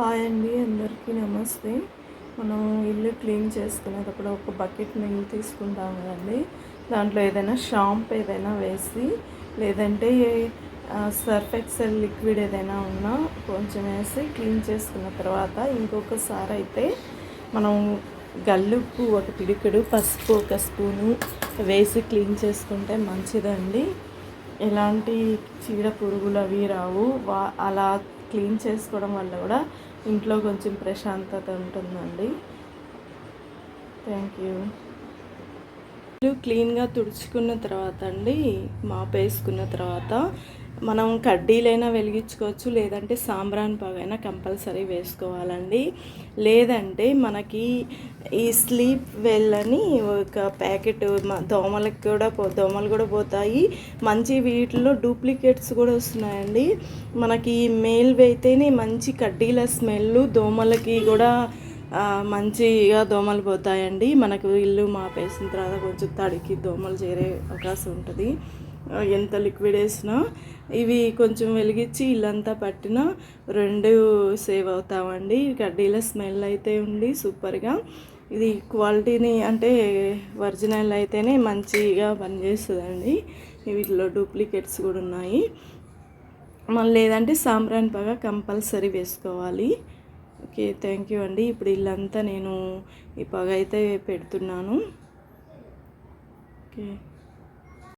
Hi అండి, అందరికీ నమస్తే. మనం ఇల్లు క్లీన్ చేసుకునేటప్పుడు ఒక బకెట్ నీళ్ళు తీసుకుంటాం కదండి. దాంట్లో ఏదైనా షాంపూ ఏదైనా వేసి, లేదంటే సర్ఫ్ ఎక్సెల్ లిక్విడ్ ఏదైనా ఉన్నా కొంచెం వేసి క్లీన్ చేసుకున్న తర్వాత ఇంకొకసారి అయితే మనం గల్లుప్పు ఒక పిడికెడు, పసుపు ఒక స్పూను వేసి క్లీన్ చేసుకుంటే మంచిదండి. ఎలాంటి చీడ పురుగులు అవి రావు. అలా క్లీన్ చేసుకోవడం వల్ల కూడా ఇంట్లో కొంచెం ప్రశాంతత ఉంటుందండి. Thank you. క్లీన్గా తుడుచుకున్న తర్వాత అండి, మాప్ వేసుకున్న తర్వాత మనం కడ్డీలైనా వెలిగించుకోవచ్చు, లేదంటే సాంబ్రాన్ పొగైనా కంపల్సరీ వేసుకోవాలండి. లేదంటే మనకి ఈ స్లీప్ వెల్ అని ఒక ప్యాకెట్, దోమలు కూడా పోతాయి. మంచి వీటిలో డూప్లికేట్స్ కూడా వస్తున్నాయండి. మనకి మేల్వి అయితేనే మంచి కడ్డీల స్మెల్, దోమలకి కూడా మంచిగా దోమలు పోతాయండి. మనకు ఇల్లు మాపేసిన తర్వాత కొంచెం తడికి దోమలు చేరే అవకాశం ఉంటుంది. ఎంత లిక్విడ్ వేసినా ఇవి కొంచెం వెలిగించి ఇల్లంతా పట్టినా 2 సేవ్ అవుతామండి. కడ్డీల స్మెల్ అయితే ఉంది సూపర్గా. ఇది క్వాలిటీని అంటే ఒరిజినల్ అయితేనే మంచిగా పనిచేస్తుందండి. వీటిలో డూప్లికేట్స్ కూడా ఉన్నాయి. మళ్ళీ లేదంటే సాంబ్రాన్ పొగ కంపల్సరీ వేసుకోవాలి. ఓకే, థ్యాంక్ యూ అండి. ఇప్పుడు ఇల్లంతా నేను ఈ పొగ అయితే పెడుతున్నాను. ఓకే.